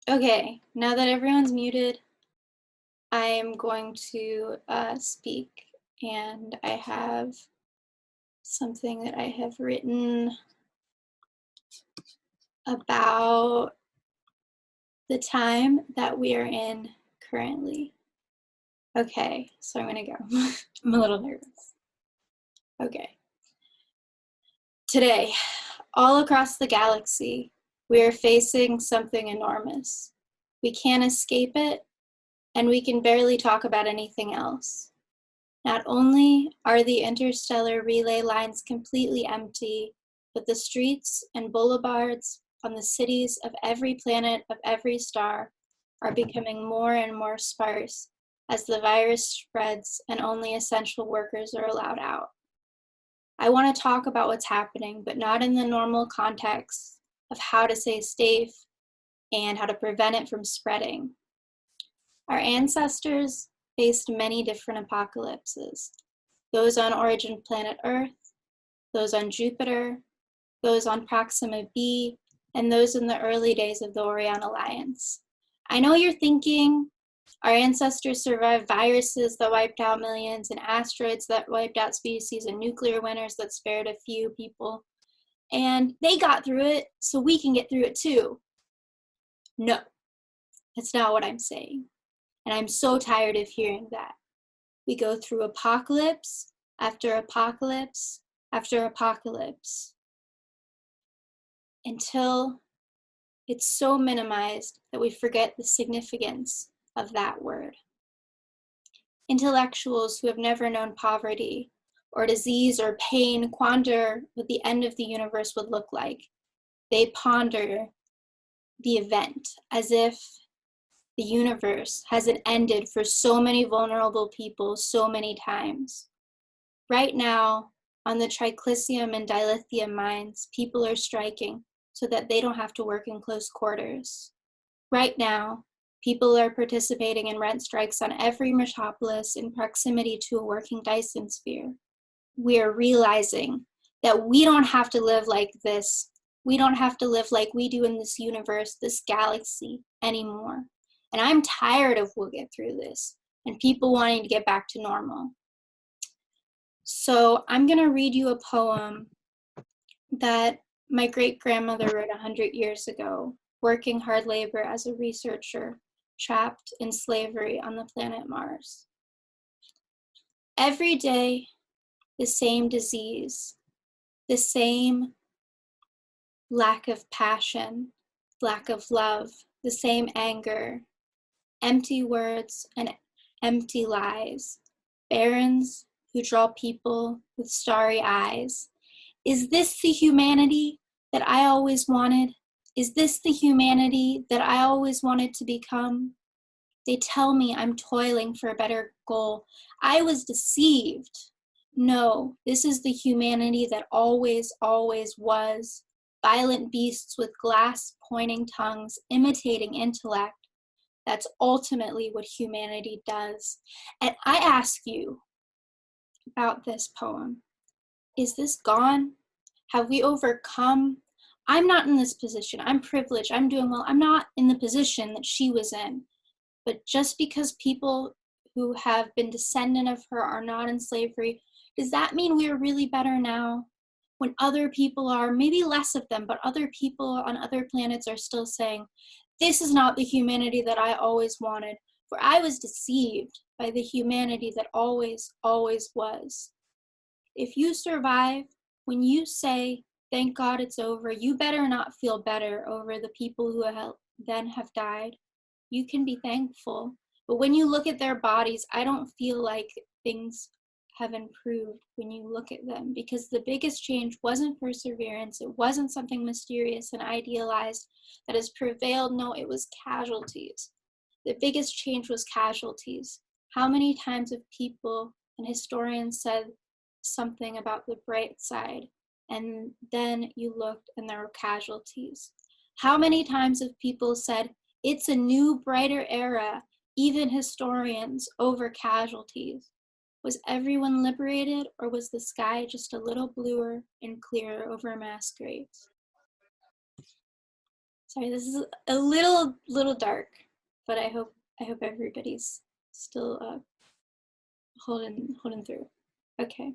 Okay, now that everyone's muted, I am going to speak, and I have something that I have written about the time that we are in currently. Okay, so I'm gonna go. I'm a little nervous. Okay. Today, all across the galaxy, we are facing something enormous. We can't escape it, and we can barely talk about anything else. Not only are the interstellar relay lines completely empty, but the streets and boulevards on the cities of every planet of every star are becoming more and more sparse as the virus spreads and only essential workers are allowed out. I want to talk about what's happening, but not in the normal context of how to stay safe and how to prevent it from spreading. Our ancestors faced many different apocalypses, those on origin planet Earth, those on Jupiter, those on Proxima b, and those in the early days of the Orion Alliance. I know you're thinking, our ancestors survived viruses that wiped out millions and asteroids that wiped out species and nuclear winters that spared a few people, and they got through it, so we can get through it too. No, that's not what I'm saying. And I'm so tired of hearing that. We go through apocalypse after apocalypse after apocalypse until it's so minimized that we forget the significance of that word. Intellectuals who have never known poverty or disease or pain ponder what the end of the universe would look like. They ponder the event as if the universe hasn't ended for so many vulnerable people so many times. Right now, on the triclinium and dilithium mines, people are striking so that they don't have to work in close quarters. Right now, people are participating in rent strikes on every metropolis in proximity to a working Dyson sphere. We are realizing that we don't have to live like this. We don't have to live like we do in this universe, this galaxy, anymore. And I'm tired of we'll get through this and people wanting to get back to normal. So I'm going to read you a poem that my great-grandmother wrote 100 years ago, working hard labor as a researcher, trapped in slavery on the planet Mars. Every day, the same disease, the same lack of passion, lack of love, the same anger, empty words and empty lies, barons who draw people with starry eyes. Is this the humanity that I always wanted? Is this the humanity that I always wanted to become? They tell me I'm toiling for a better goal. I was deceived. No, this is the humanity that always, always was. Violent beasts with glass-pointing tongues, imitating intellect. That's ultimately what humanity does. And I ask you about this poem. Is this gone? Have we overcome? I'm not in this position. I'm privileged. I'm doing well. I'm not in the position that she was in. But just because people who have been descendant of her are not in slavery, does that mean we are really better now? When other people are, maybe less of them, but other people on other planets are still saying, this is not the humanity that I always wanted, for I was deceived by the humanity that always, always was. If you survive, when you say, thank God it's over, you better not feel better over the people who then have died. You can be thankful. But when you look at their bodies, I don't feel like things have improved when you look at them, because the biggest change wasn't perseverance. It wasn't something mysterious and idealized that has prevailed. No, it was casualties. The biggest change was casualties. How many times have people and historians said something about the bright side, and then you looked and there were casualties? How many times have people said, it's a new, brighter era, even historians, over casualties? Was everyone liberated, or was the sky just a little bluer and clearer over mass graves? Sorry, this is a little dark, but I hope everybody's still holding through. Okay.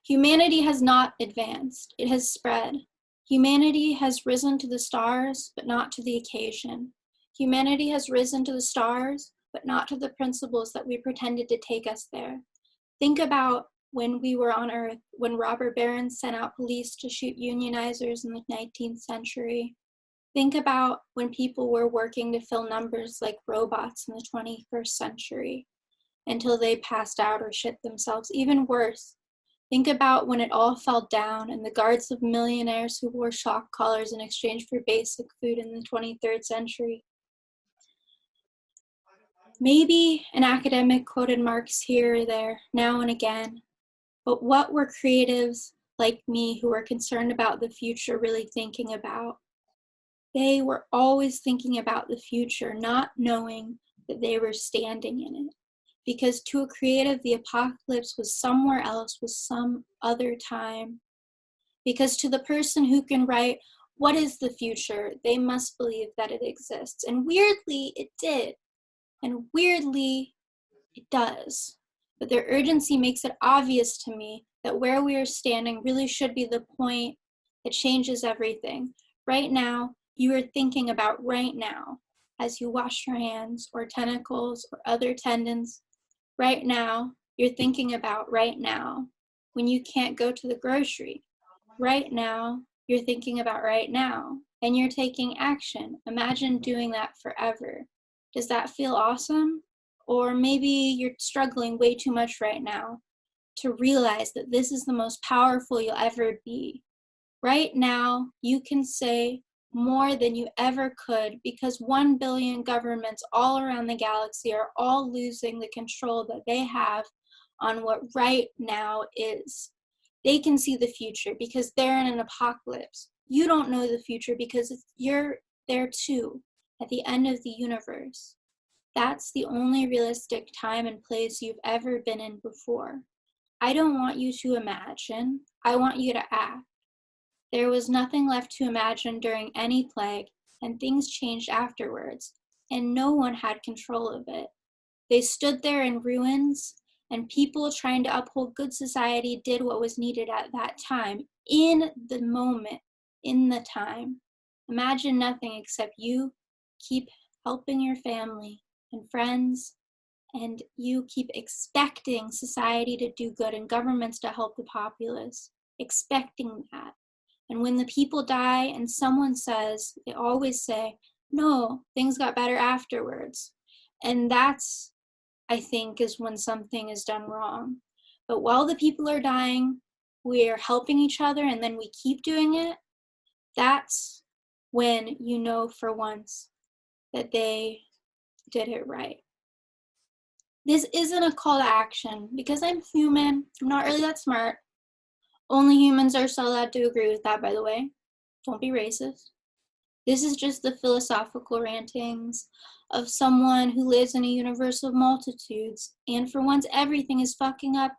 Humanity has not advanced, it has spread. Humanity has risen to the stars, but not to the occasion. Humanity has risen to the stars, but not to the principles that we pretended to take us there. Think about when we were on Earth, when robber barons sent out police to shoot unionizers in the 19th century. Think about when people were working to fill numbers like robots in the 21st century until they passed out or shit themselves. Even worse, think about when it all fell down and the guards of millionaires who wore shock collars in exchange for basic food in the 23rd century. Maybe an academic quoted Marx here or there, now and again, but what were creatives like me who were concerned about the future really thinking about? They were always thinking about the future, not knowing that they were standing in it. Because to a creative, the apocalypse was somewhere else, was some other time. Because to the person who can write, what is the future? They must believe that it exists. And weirdly, it did. And weirdly, it does. But their urgency makes it obvious to me that where we are standing really should be the point that changes everything. Right now, you are thinking about right now as you wash your hands or tentacles or other tendons. Right now, you're thinking about right now when you can't go to the grocery. Right now, you're thinking about right now and you're taking action. Imagine doing that forever. Does that feel awesome? Or maybe you're struggling way too much right now to realize that this is the most powerful you'll ever be. Right now, you can say more than you ever could because 1 billion governments all around the galaxy are all losing the control that they have on what right now is. They can see the future because they're in an apocalypse. You don't know the future because you're there too, at the end of the universe. That's the only realistic time and place you've ever been in before. I don't want you to imagine, I want you to act. There was nothing left to imagine during any plague, and things changed afterwards, and no one had control of it. They stood there in ruins, and people trying to uphold good society did what was needed at that time, in the moment, in the time. Imagine nothing except you keep helping your family and friends, and you keep expecting society to do good and governments to help the populace, expecting that. And when the people die and someone says, they always say, no, things got better afterwards. And that's, I think, is when something is done wrong. But while the people are dying, we're helping each other and then we keep doing it. That's when you know for once that they did it right. This isn't a call to action because I'm human. I'm not really that smart. Only humans are so allowed to agree with that, by the way. Don't be racist. This is just the philosophical rantings of someone who lives in a universe of multitudes, and for once everything is fucking up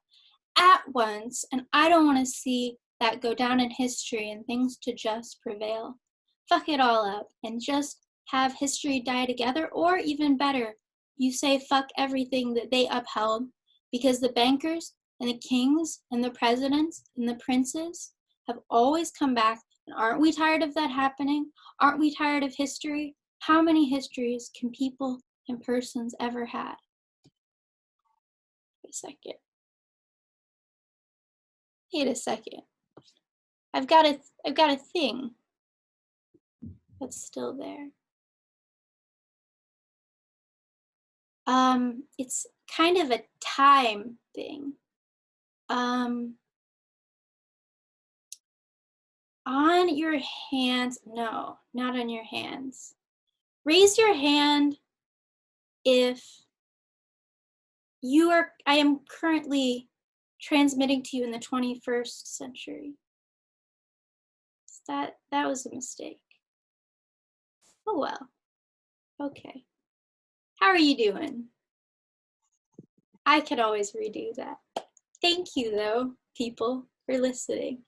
at once, and I don't want to see that go down in history and things to just prevail. Fuck it all up and just have history die together, or even better, you say fuck everything that they upheld, because the bankers and the kings and the presidents and the princes have always come back. And aren't we tired of that happening? Aren't we tired of history? How many histories can people and persons ever had? Wait a second. Wait a second. I've got a thing that's still there. It's kind of a time thing. On your hands, no, not on your hands. Raise your hand if I am currently transmitting to you in the 21st century. That was a mistake. Oh well. Okay. How are you doing? I could always redo that. Thank you though, people, for listening.